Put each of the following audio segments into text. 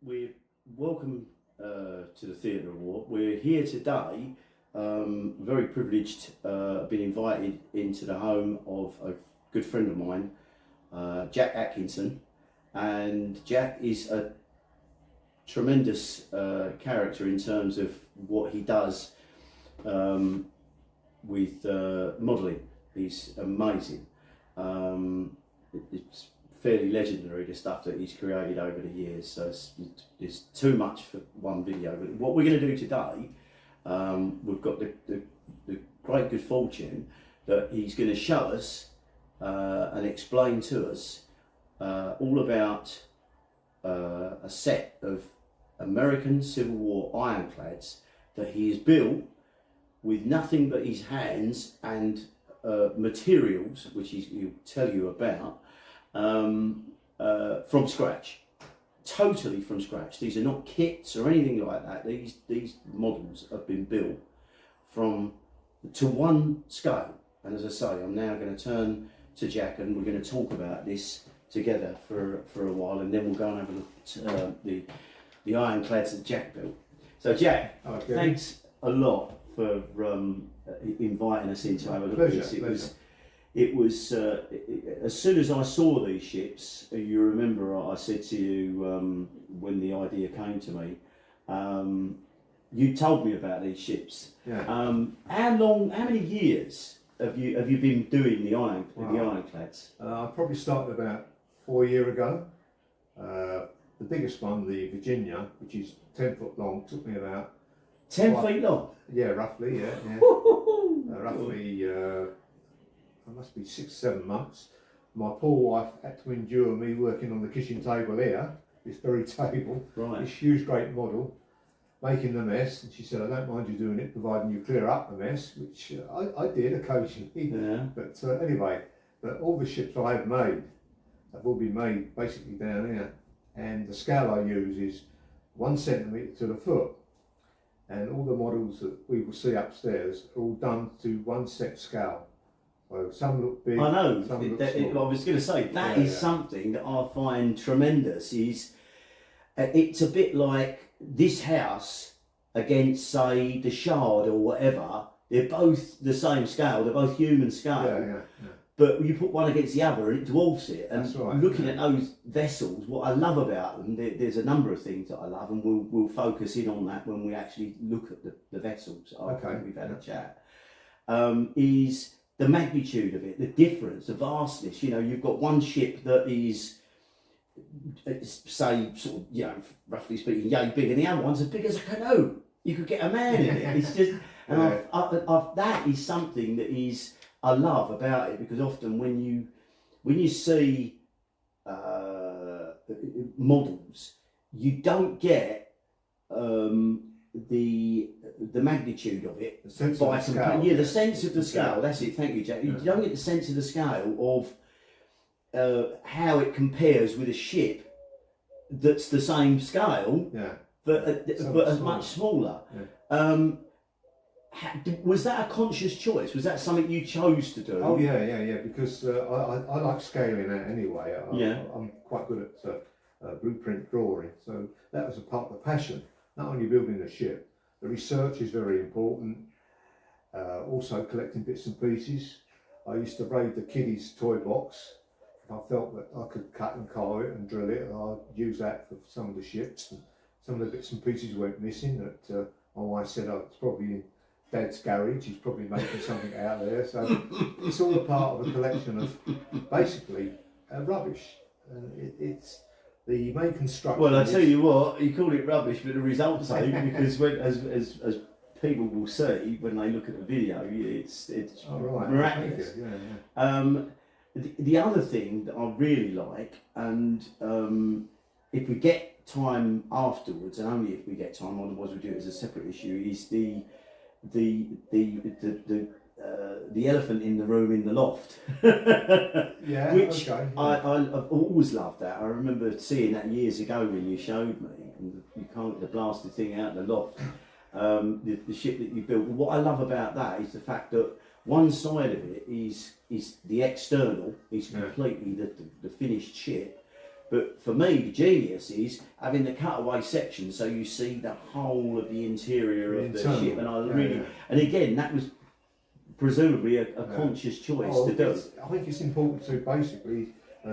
We're welcome to the Theatre Award. We're here today, very privileged, been invited into the home of a good friend of mine, Jack Atkinson, and Jack is a tremendous character in terms of what he does with modelling. He's amazing. It's fairly legendary, the stuff that he's created over the years, so it's too much for one video. But what we're going to do today, we've got the great good fortune that he's going to show us and explain to us all about a set of American Civil War ironclads that he has built with nothing but his hands and materials, which he'll tell you about, from scratch, totally from scratch. These are not kits or anything like that. These models have been built to one scale. And as I say, I'm now going to turn to Jack and we're going to talk about this together for a while, and then we'll go and have a look at the ironclads that Jack built. So Jack, thanks a lot for inviting us in to have a look at this. It was as soon as I saw these ships, you remember I said to you when the idea came to me, you told me about these ships. Yeah. How many years have you been doing the ironclads? I probably started about 4 years ago. The biggest one, the Virginia, which is 10 foot long, took me about 10 feet long? Yeah, roughly, yeah. Roughly, it must be 6-7 months. My poor wife had to endure me working on the kitchen table here, this very table, right. This huge great model, making the mess, and she said, I don't mind you doing it, providing you clear up the mess, which I did occasionally. Yeah. But anyway, but all the ships I have made have all been made basically down here, and the scale I use is 1 centimetre to the foot. And all the models that we will see upstairs are all done to 1 set scale. So some look big. I know. Some look I was going to say that is something that I find tremendous. Is it's a bit like this house against, say, the Shard or whatever. They're both the same scale. They're both human scale. Yeah. But you put one against the other and it dwarfs it. And that's right, looking at those vessels, what I love about them, there's a number of things that I love, and we'll focus in on that when we actually look at the vessels after we've had a chat, is the magnitude of it, the difference, the vastness. You know, you've got one ship that is, say, sort of, roughly speaking, yay big, and the other one's as big as a canoe. You could get a man in it. It's just, and that is something that is, I love about it, because often when you see models, you don't get the magnitude of it. The sense of the scale. Yeah, the sense of the scale. That's it. Thank you, Jack. You don't get the sense of the scale of how it compares with a ship that's the same scale, but much smaller. Yeah. Was that a conscious choice? Was that something you chose to do? Oh yeah. Because I like scaling out anyway. I'm quite good at blueprint drawing, so that was a part of the passion. Not only building a ship, the research is very important. Also collecting bits and pieces. I used to raid the kiddies' toy box. I felt that I could cut and carve it and drill it, and I'd use that for some of the ships. And some of the bits and pieces went missing. That my wife said, "Oh, it's probably in Dad's garage. He's probably making something out there." So it's all a part of a collection of basically rubbish. It's the main construction. Well, I tell you what, you call it rubbish, but the results ain't, because as people will see when they look at the video, it's miraculous. The other thing that I really like, and if we get time afterwards, and only if we get time, otherwise we do it as a separate issue, is the elephant in the room in the loft. Which I've always loved that. I remember seeing that years ago when you showed me, and you can't get the blasted thing out of the loft. The ship that you built. What I love about that is the fact that one side of it is is the external, is completely the finished ship. But for me, the genius is having the cutaway section, so you see the whole of the interior of the ship. And and again, that was presumably a conscious choice to do. I think it's important to basically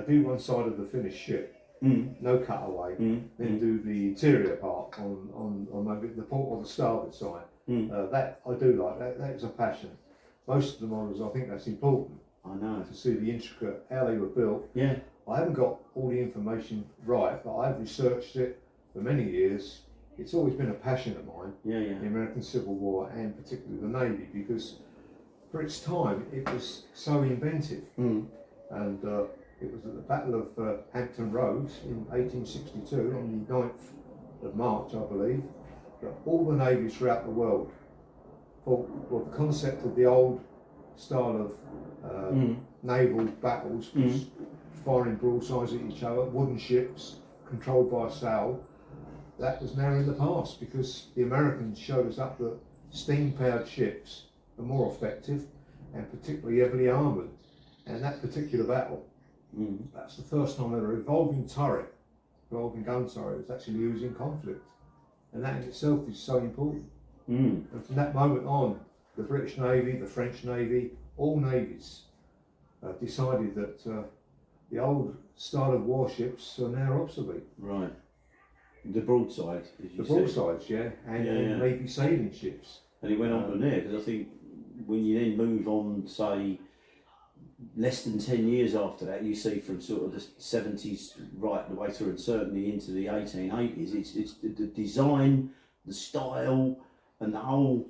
do one side of the finished ship, no cutaway, then do the interior part on maybe the port or the starboard side. That I do like. That is a passion. Most of the models, I think that's important. I know. To see the intricate, how they were built. Yeah. I haven't got all the information right, but I've researched it for many years. It's always been a passion of mine, the American Civil War and particularly the Navy, because for its time it was so inventive. And it was at the Battle of Hampton Roads in 1862, on the 9th of March, I believe, that all the navies throughout the world thought, well, the concept of the old style of naval battles was firing broadsides at each other, wooden ships controlled by a sail. That was now in the past, because the Americans showed us up that steam-powered ships are more effective and particularly heavily armoured. And that particular battle, that's the first time that a revolving gun turret was actually used in conflict. And that in itself is so important. And from that moment on, the British Navy, the French Navy, all navies decided that the old style of warships are now obsolete. Right. The broadside, as you The broadsides, and Navy sailing ships. And it went on from there, because I think when you then move on, say, less than 10 years after that, you see from sort of the 70s right the way through, and certainly into the 1880s, it's the design, the style, and the whole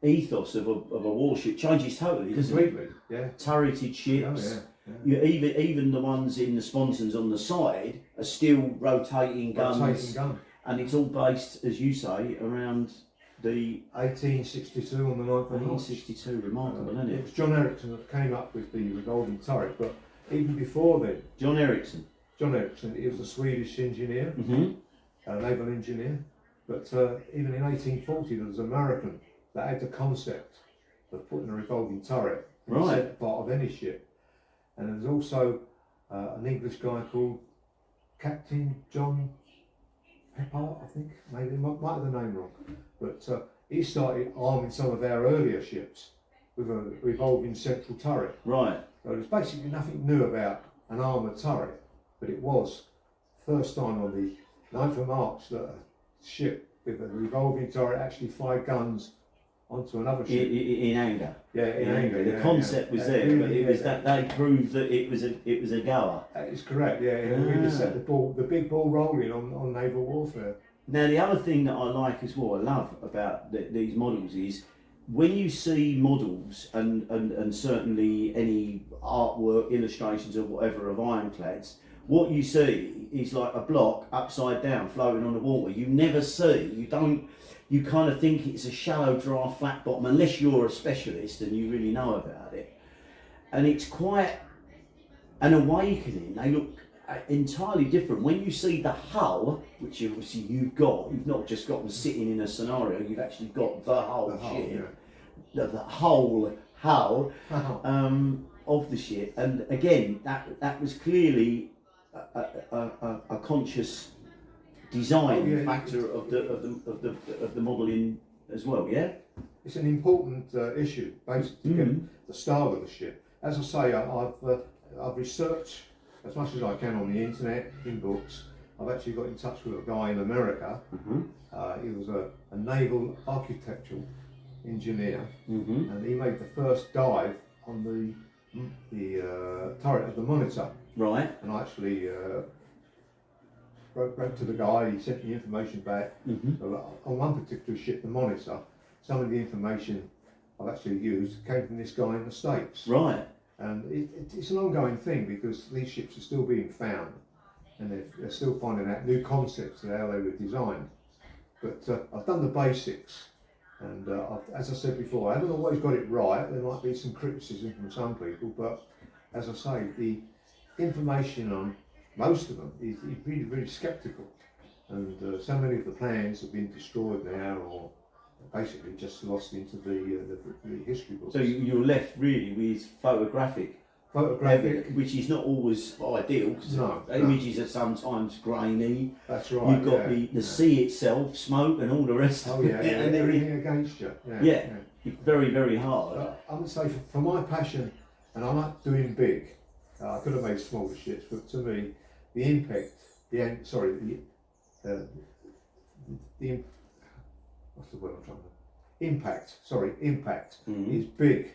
ethos of a warship changes totally, doesn't it? Completely, Turreted ships. Even the ones in the sponsons on the side are still rotating guns. And it's all based, as you say, around the 1862 on the 9th of March. 1862, remarkable, isn't it? It was John Ericsson that came up with the revolving turret, but even before then, John Ericsson, he was a Swedish engineer, a naval engineer, but even in 1840 there was an American that had the concept of putting a revolving turret in the centre part of any ship. And there was also an English guy called Captain John Peppard, I think, maybe, might have the name wrong, but he started arming some of our earlier ships with a revolving central turret. Right. So there's basically nothing new about an armoured turret, but it was first time on the 9th of March that a ship with a revolving turret actually fired guns onto another ship. In anger. In anger. The concept was there, but it was that they proved that it was a goer. That is correct. It really set the big ball rolling on naval warfare. Now the other thing that I like as well, I love about these models is when you see models and certainly any artwork, illustrations or whatever of Ironclads, what you see is like a block upside down floating on the water. You never see, you kind of think it's a shallow, dry, flat bottom, unless you're a specialist and you really know about it. And it's quite an awakening. They look entirely different. When you see the hull, which obviously you've not just got them sitting in a scenario, you've actually got the whole ship, the whole hull of the ship. And again, that was clearly a conscious design factor of the modelling as well. It's an important issue, basically, to get the style of the ship. As I say, I've researched as much as I can on the internet, in books. I've actually got in touch with a guy in America. He was a naval architectural engineer, and he made the first dive on the turret of the Monitor. Right. And I actually wrote to the guy. He sent the information back. On one particular ship, the Monitor, some of the information I've actually used came from this guy in the States. Right. And it's an ongoing thing, because these ships are still being found, and they're still finding out new concepts of how they were designed. But I've done the basics, and as I said before, I haven't always got it right. There might be some criticism from some people, but as I say, the information on most of them is really, really sceptical. And so many of the plans have been destroyed now, or basically just lost into the history books. So you're left really with photographic photographic, which is not always ideal because images are sometimes grainy. That's right. You've got the sea itself, smoke, and all the rest. Oh of yeah, it, and everything against you. Yeah, very, very hard. I would say for my passion, and I like doing big. I could have made smaller ships, but to me, the impact, what's the word I'm trying to? Impact is big.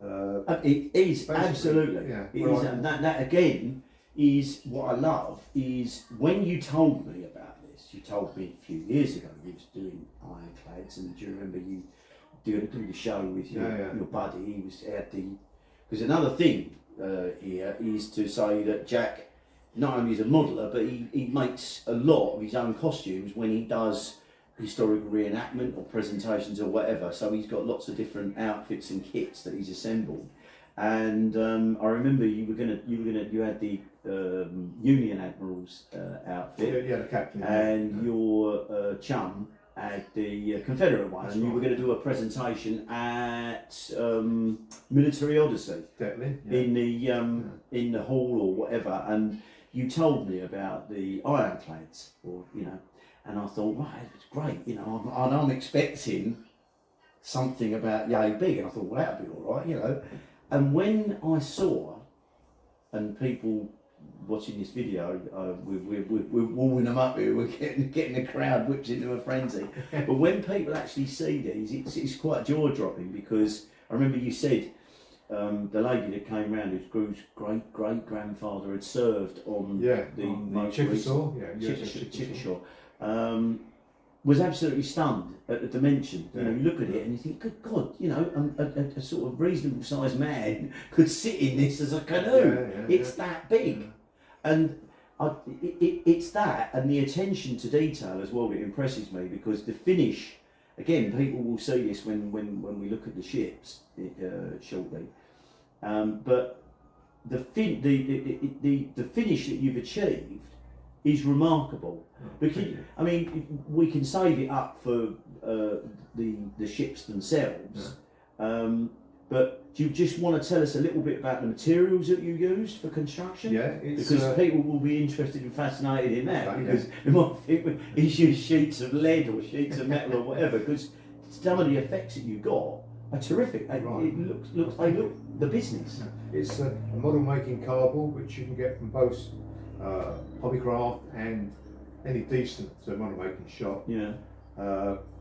It is absolutely. Yeah, it is, and that again is what I love. Is when you told me about this, you told me a few years ago you was doing Ironclads, and do you remember you doing the show with your buddy? He had the. Because another thing here is to say that Jack not only is a modeller, but he makes a lot of his own costumes when he does historical reenactment or presentations or whatever. So he's got lots of different outfits and kits that he's assembled. And I remember you had the Union Admiral's outfit, the captain, and your chum had the Confederate one. That's and you were going to do a presentation at Military Odyssey, in the hall or whatever, and you told me about the Ironclads, and I thought, right, it's great, and I'm expecting something about yay big, and I thought, well, that'll be all right, and when I saw, and people watching this video, we're warming them up here, we're getting the crowd whipped into a frenzy. But when people actually see these, it's quite jaw-dropping, because I remember you said the lady that came round, whose great-great-grandfather had served on the Chickasaw, was absolutely stunned at the dimension. You look at it and you think, good God, a sort of reasonable sized man could sit in this as a canoe. It's that big. And it's that, and the attention to detail as well that impresses me, because the finish, again, people will see this when we look at the ships shortly. But the finish that you've achieved is remarkable. Because, I mean, we can save it up for the ships themselves, but do you just want to tell us a little bit about the materials that you used for construction? Yeah, because people will be interested and fascinated in that, because they might think it's used sheets of lead or sheets of metal or whatever, because some of the effects that you got are terrific. They look the business. It's a model making cardboard, which you can get from both Hobbycraft and any decent model making shop.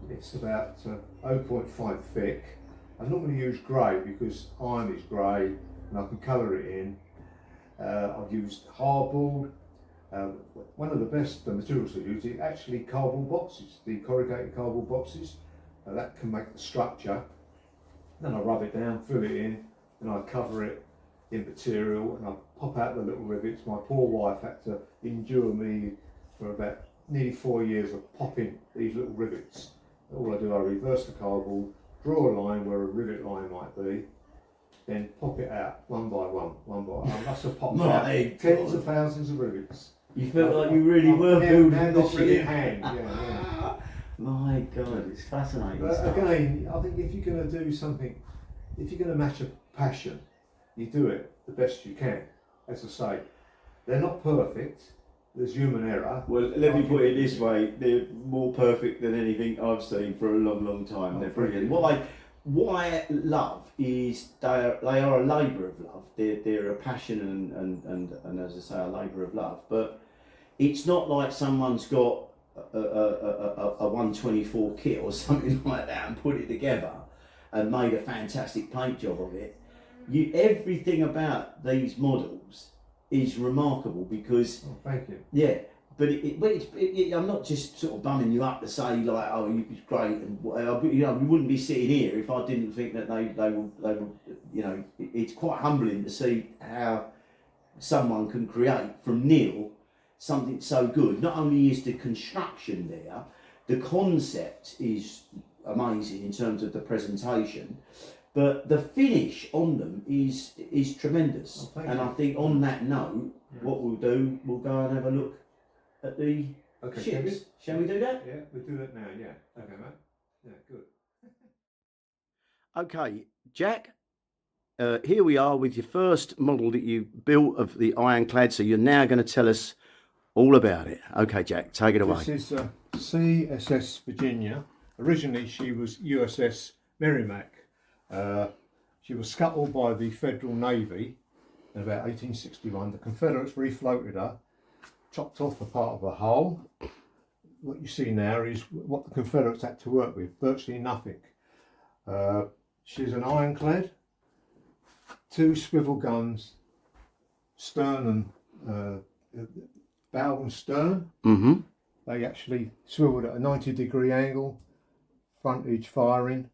It's about 0.5 thick. I normally use grey because iron is grey and I can colour it in. I've used hardboard. One of the best materials I use is actually cardboard boxes, the corrugated cardboard boxes. That can make the structure. Then I rub it down, fill it in, and I cover it in material, and I pop out the little rivets. My poor wife had to endure me for about nearly 4 years of popping these little rivets. All I do, I reverse the cardboard, draw a line where a rivet line might be, then pop it out one by one. I must have popped out tens of thousands of rivets. You felt like you really were building the ship. Hand. My God, it's fascinating. But again, I think if you're going to do something, if you're going to match a passion, you do it the best you can. As I say, they're not perfect. There's human error. Well, let me put it this way: they're more perfect than anything I've seen for a long, long time. They're brilliant. What I love is they are a labour of love. They're a passion and as I say, a labour of love. But it's not like someone's got a 124 kit or something like that and put it together and made a fantastic paint job of it. Everything about these models is remarkable because. Oh, thank you. Yeah, but I'm not just sort of bumming you up to say like, oh, it's great, and we wouldn't be sitting here if I didn't think that they will. It's quite humbling to see how someone can create from nil something so good. Not only is the construction there, the concept is amazing in terms of the presentation, but the finish on them is tremendous. Oh, I think on that note, what we'll do, we'll go and have a look at the ships. Shall we do that? Yeah, we'll do that now, yeah. Okay, mate. Yeah, good. Okay, Jack, here we are with your first model that you built of the Ironclad. So you're now going to tell us all about it. Okay, Jack, take it away. This is CSS Virginia. Originally, she was USS Merrimack. She was scuttled by the Federal Navy in about 1861. The Confederates refloated her, chopped off a part of her hull. What you see now is what the Confederates had to work with, virtually nothing. She's an ironclad, 2 swivel guns, stern and bow and stern. Mm-hmm. They actually swiveled at a 90-degree angle, frontage firing.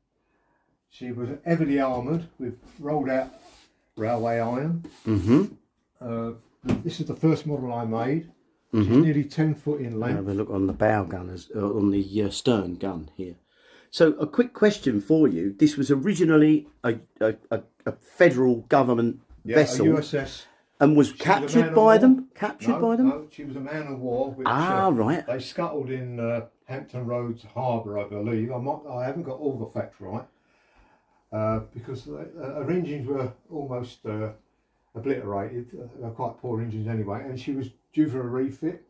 She was heavily armoured with rolled out railway iron. Mm-hmm. This is the first model I made. Mm-hmm. She's nearly 10 foot in length. Have a look on the bow gun, on the stern gun here. So a quick question for you. This was originally a federal government vessel. A USS. And was captured by them? Captured by them? No, she was a man of war. Which, right. They scuttled in Hampton Roads Harbour, I believe. I haven't got all the facts right. Because her engines were almost obliterated. They're quite poor engines anyway. And she was due for a refit.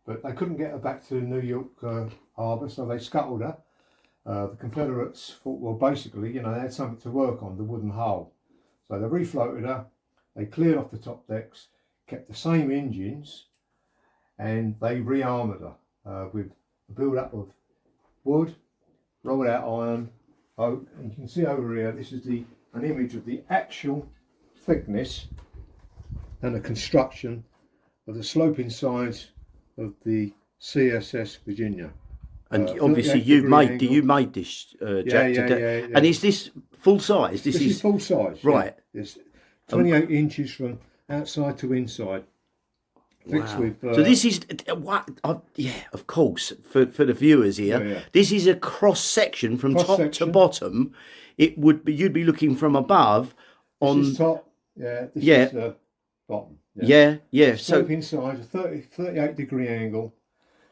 But they couldn't get her back to New York Harbour, so they scuttled her. The Confederates thought, well, basically, they had something to work on, the wooden hull. So they refloated her. They cleared off the top decks, kept the same engines, and they re-armoured her with a build-up of wood, rolled out iron, oak. And you can see over here, this is an image of the actual thickness and the construction of the sloping sides of the CSS Virginia. And obviously you made this, Jack. Yeah. And is this full size? This is full size. Right. Yeah. It's 28 inches from outside to inside. Fixed with, so this is of course, for the viewers here. This is a cross section from top to bottom. It would be, you'd be looking from above on this is top. Yeah. This is the bottom. Yeah. So inside a 38-degree angle.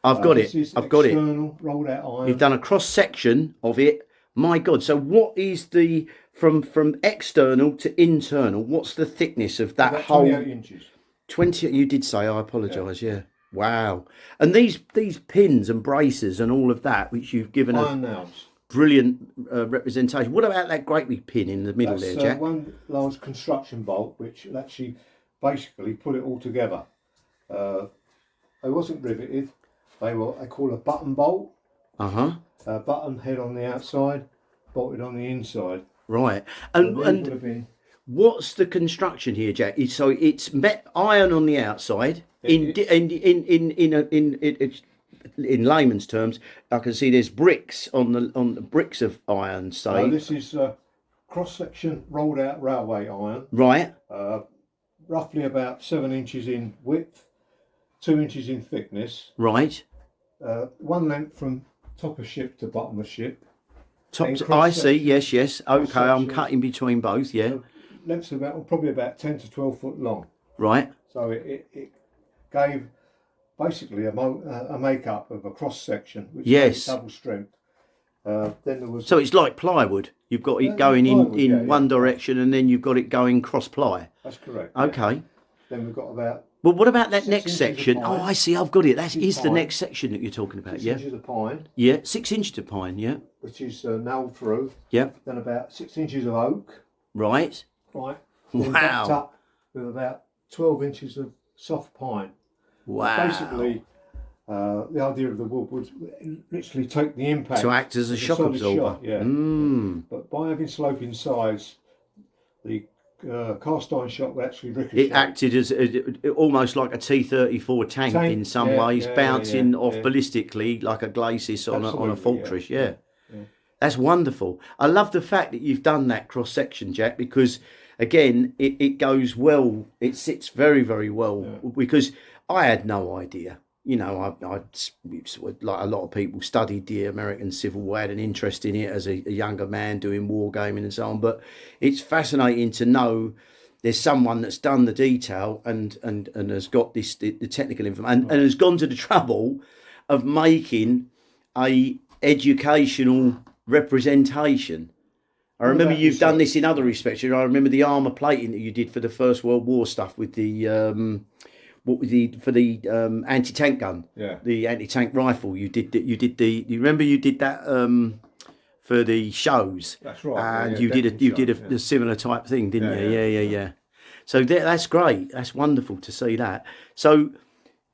I've got it. I've got it. Rolled out iron. You've done a cross section of it. My God! So what is the from external to internal? What's the thickness of that whole? 28 inches. 20. You did say. I apologise. Yeah. Wow. And these pins and braces and all of that, which you've given iron nails. Brilliant representation. What about that great big pin in the middle there, Jack? One large construction bolt, which actually basically put it all together. It wasn't riveted. They call a button bolt. Button head on the outside, bolted on the inside. Right. And what's the construction here, Jack? So it's iron on the outside. In layman's terms, I can see there's bricks on the bricks of iron. Say this is cross section rolled out railway iron. Right. Roughly about 7 inches in width, 2 inches in thickness. Right. One length from top of ship to bottom of ship. I see. Yes. Okay, I'm cutting between both. Yeah. Length's probably about 10 to 12 foot long. Right. So it gave basically a makeup of a cross section, which is double strength. Then there was. So it's like plywood. You've got it going in one direction, and then you've got it going cross ply. That's correct. Okay. Yeah. Then we've got about. Well, what about that next section? Oh, I see. I've got it. That is the next section that you're talking about. 6 inches of pine. Yeah, 6 inches of pine. Yeah. Which is nailed through. Yep. Then about 6 inches of oak. Right. Right. Then backed up with about 12 inches of soft pine. Wow. Basically, the idea of the wood would literally take the impact to act as a shock absorber. Yeah. But by having sloping sides, the cast iron shot would actually ricochet. It acted as almost like a T-34 tank in some ways, bouncing off ballistically like a glacis on a fortress. Yeah. That's wonderful. I love the fact that you've done that cross section, Jack, because again, it goes well. It sits very, very well because I had no idea. I like a lot of people studied the American Civil War, had an interest in it as a younger man doing wargaming and so on. But it's fascinating to know there's someone that's done the detail and has got the technical information and has gone to the trouble of making a educational representation I remember you've done this in other respects. I remember the armour plating that you did for the First World War stuff with the anti-tank gun, the anti-tank rifle. You did you remember you did that for the shows? That's right. And you did a similar type thing, didn't you? Yeah. So that's great. That's wonderful to see that. So.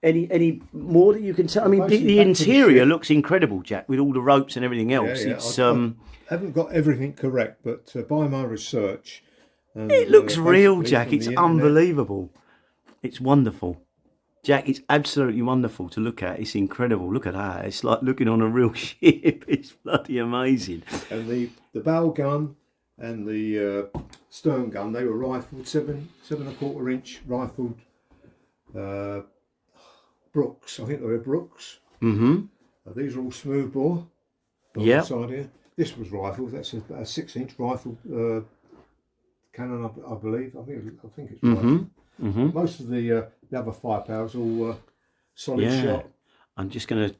Any more that you can tell? I mean, the interior looks incredible, Jack, with all the ropes and everything else. It's I haven't got everything correct, but by my research, it looks real, Jack. It's unbelievable. It's wonderful, Jack. It's absolutely wonderful to look at. It's incredible. Look at that. It's like looking on a real ship. It's bloody amazing. And the bow gun and the stern gun, they were rifled 7.25 inch rifled. Brooks, I think they were Brooks. Mm-hmm. These are all smooth bore. Yeah. Side here. This was rifled. That's a 6-inch rifle cannon, I believe. I think it's rifled. Mm-hmm. Most of the other firepowers all solid shot. I'm just going to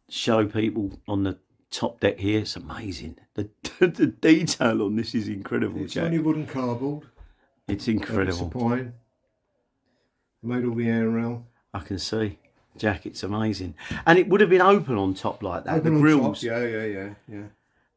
show people on the top deck here. It's amazing. The detail on this is incredible. It's Jack. only wooden cardboard. It's incredible. It's a pine. Made all the handrail. I can see. Jack, it's amazing. And it would have been open on top like that, open the grills. Yeah.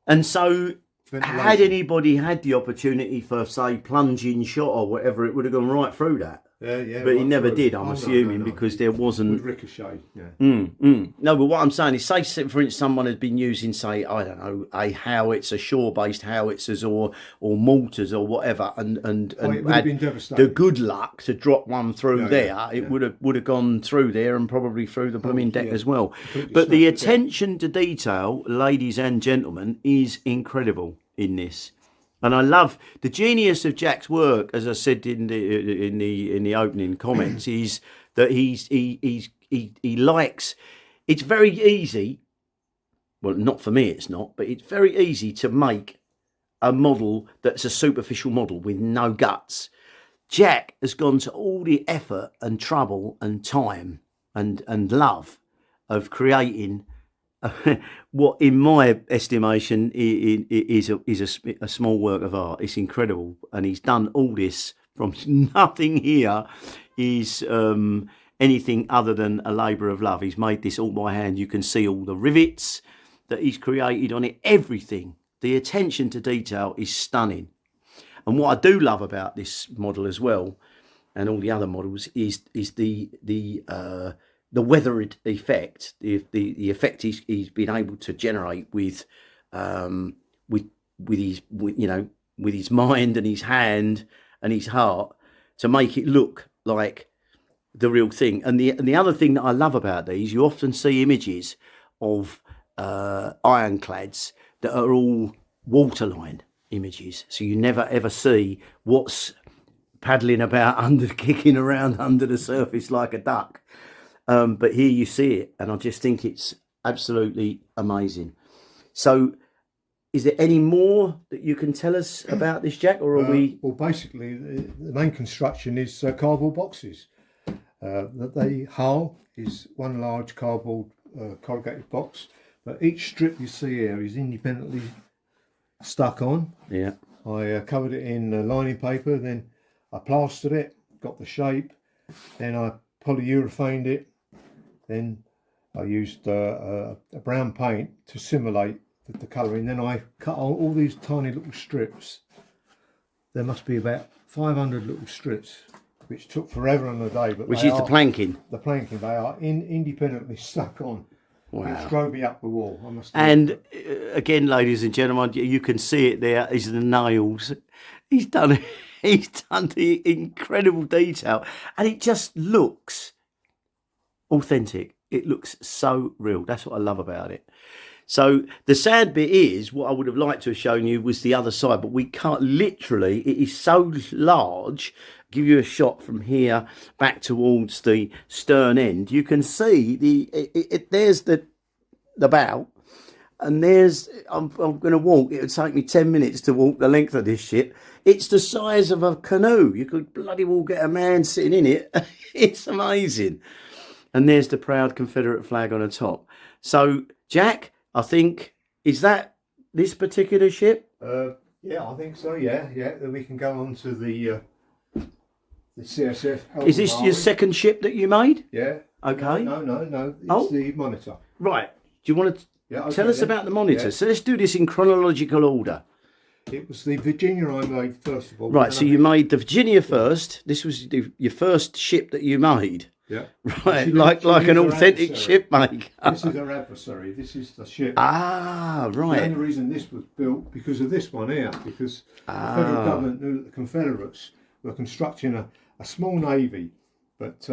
And so, had anybody had the opportunity for, say, plunging shot or whatever, it would have gone right through that. Yeah. But he never did, I'm assuming, because there wasn't... With ricochet, yeah. No, but what I'm saying is, say, for instance, someone had been using, say, I don't know, a howitzer, shore-based howitzers or mortars or whatever, and it would have been devastating. The good luck to drop one through it would have gone through there and probably through the blooming deck as well. Completely but the attention to detail, ladies and gentlemen, is incredible in this. And I love the genius of Jack's work, as I said in the opening comments, is that he likes. It's very easy. Well, not for me, it's not, but it's very easy to make a model that's a superficial model with no guts. Jack has gone to all the effort and trouble and time and love of creating what, in my estimation, is a small work of art. It's incredible, and he's done all this from nothing. Here is anything other than a labour of love. He's made this all by hand. You can see all the rivets that he's created on it. Everything. The attention to detail is stunning. And what I do love about this model as well, and all the other models, is the weathered effect, the effect he's been able to generate with his mind and his hand and his heart to make it look like the real thing. And the other thing that I love about these, you often see images of ironclads that are all waterline images, so you never ever see what's paddling about kicking around under the surface like a duck. But here you see it, and I just think it's absolutely amazing. So, is there any more that you can tell us about this, Jack, or are we? Well, basically, the main construction is cardboard boxes. The hull is one large cardboard corrugated box, but each strip you see here is independently stuck on. Yeah. I covered it in lining paper, then I plastered it, got the shape, then I polyurethaned it. Then I used a brown paint to simulate the colouring. Then I cut all these tiny little strips. There must be about 500 little strips, which took forever and a day. But which is the planking. The planking. They are independently stuck on. Wow. Which drove me up the wall. I must and again, ladies and gentlemen, you can see it there is the nails. He's done the incredible detail, and it just looks authentic. It looks so real. That's what I love about it. So the sad bit is, what I would have liked to have shown you was the other side, but we can't. Literally, it is so large. Give you a shot from here back towards the stern end. You can see there's the bow, and there's I'm going to walk. It would take me 10 minutes to walk the length of this ship. It's the size of a canoe. You could bloody well get a man sitting in it. It's amazing. And there's the proud Confederate flag on the top. So, Jack, I think, is that this particular ship? Yeah, I think so. Yeah, yeah. Then we can go on to the CSF. Is this your second ship that you made? Yeah. Okay. No. It's the Monitor. Right. Do you want to tell us about the Monitor? Yeah. So let's do this in chronological order. It was the Virginia I made first of all. Right. So you made the Virginia first. This was your first ship that you made. Yeah. Right. Like an authentic ship maker. This is our adversary. This is the ship. Ah, right. The only reason this was built because of this one here, because the federal government knew that the Confederates were constructing a small navy, but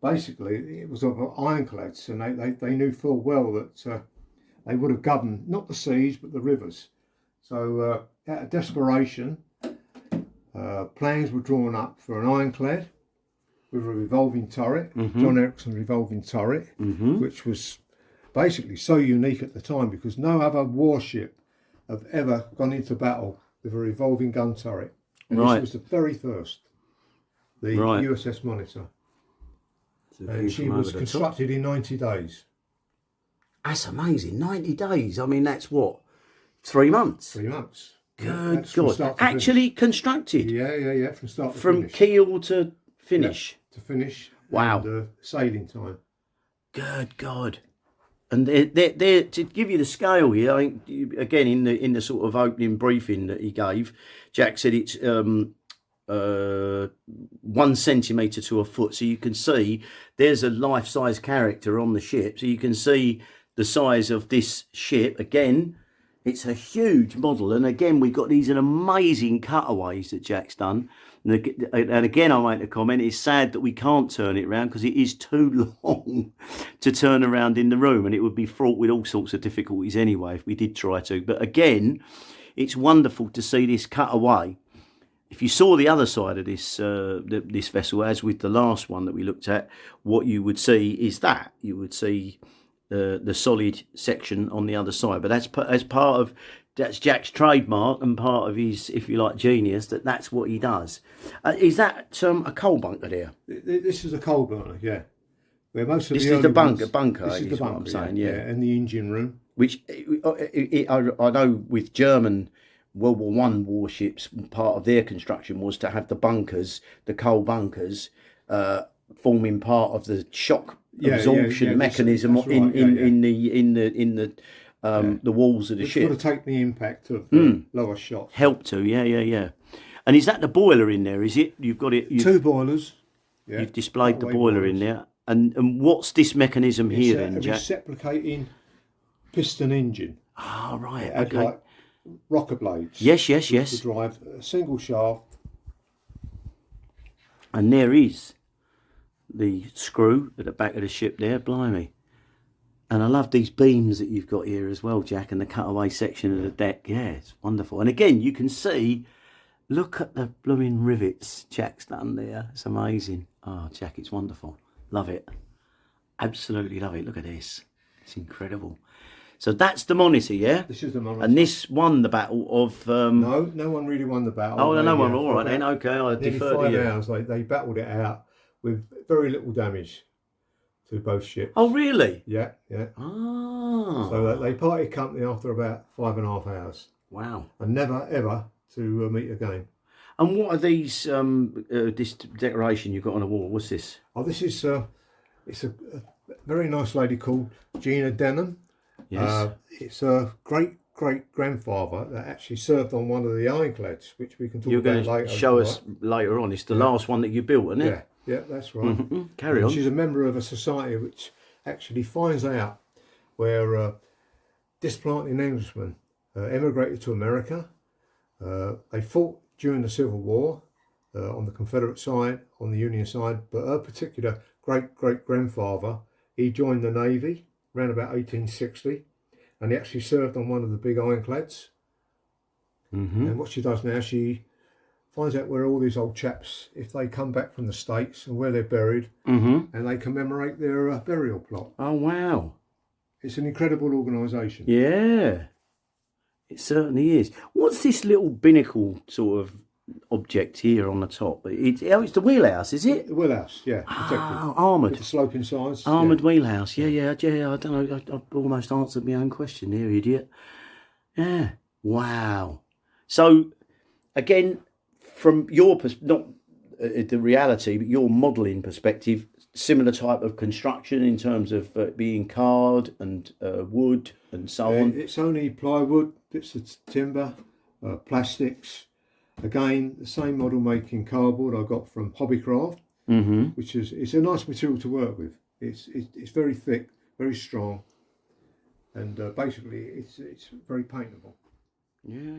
basically it was of ironclads, and they knew full well that they would have governed not the seas but the rivers. So out of desperation, plans were drawn up for an ironclad with a revolving turret, John Ericsson revolving turret, which was basically so unique at the time because no other warship have ever gone into battle with a revolving gun turret. And this was the very first, the USS Monitor. And she was constructed in 90 days. That's amazing, 90 days. I mean, that's what, 3 months? 3 months. Good God. Actually constructed? Yeah, from start to finish. From keel to finish? Yeah, to finish. Wow. And sailing time. Good God. And they're, to give you the scale here, I think, again, in the sort of opening briefing that he gave, Jack said it's 1 centimetre to a foot. So you can see there's a life-size character on the ship. So you can see the size of this ship. Again, it's a huge model. And again, we've got these amazing cutaways that Jack's done. And again, I make a comment, it's sad that we can't turn it around because it is too long to turn around in the room, and it would be fraught with all sorts of difficulties anyway if we did try to. But again, it's wonderful to see this cutaway. If you saw the other side of this this vessel, as with the last one that we looked at, what you would see is that you would see the solid section on the other side. But that's Jack's trademark and part of his, if you like, genius. That's what he does. Is that a coal bunker there? This is a coal burner, yeah. Where most of this the is the bunker. This is the bunker, what I'm saying, yeah. And the engine room. Which I know with German World War I warships, part of their construction was to have the bunkers, the coal bunkers, forming part of the shock absorption mechanism in the walls of the ship. Which would have taken the impact of lower shots. Help to, yeah. And is that the boiler in there? Is it? You've got it. 2 boilers. Yeah. You've displayed the boiler in there. And what's this mechanism here then, Jack? It's a reciprocating piston engine. Ah, right. It had like rocker blades. Yes. To drive a single shaft. And there is the screw at the back of the ship there, blimey. And I love these beams that you've got here as well, Jack, and the cutaway section of the deck. Yeah, it's wonderful. And again, you can see, look at the blooming rivets Jack's done there. It's amazing. Oh, Jack, it's wonderful. Love it. Absolutely love it. Look at this. It's incredible. So that's the Monitor, yeah? This is the Monitor. And this won the battle of... No one really won the battle. Oh, no one. All right then. Okay, I defer to you. 5 hours, they battled it out with very little damage to both ships. Oh, really? Yeah. Ah. So they parted company after about 5.5 hours. Wow. And never, ever to meet again. And what are these, this decoration you've got on the wall? What's this? Oh, this is, it's a very nice lady called Gina Denham. Yes. It's a great-grandfather that actually served on one of the Ironclads, which we can talk about later. You're going to show us later on. It's the last one that you built, isn't it? Yeah, that's right. Carry on. She's a member of a society which actually finds out where displanting Englishmen emigrated to America. They fought during the Civil War on the Confederate side, on the Union side, but her particular great-grandfather, he joined the Navy around about 1860, and he actually served on one of the big ironclads. And what she does now, she finds out where all these old chaps, if they come back from the States, and where they're buried, and they commemorate their burial plot. Oh, wow. It's an incredible organisation. Yeah, it certainly is. What's this little binnacle sort of object here on the top? It's the wheelhouse, is it? The wheelhouse, yeah. Oh, armoured. With the sloping sides. Armoured wheelhouse, yeah. I don't know, I've almost answered my own question here, idiot. Yeah, wow. So again, from your not the reality, but your modelling perspective, similar type of construction in terms of being card and wood and so on. It's only plywood, bits of timber, plastics. Again, the same model making cardboard I got from Hobbycraft, which is it's a nice material to work with. It's very thick, very strong, and basically it's very paintable. Yeah.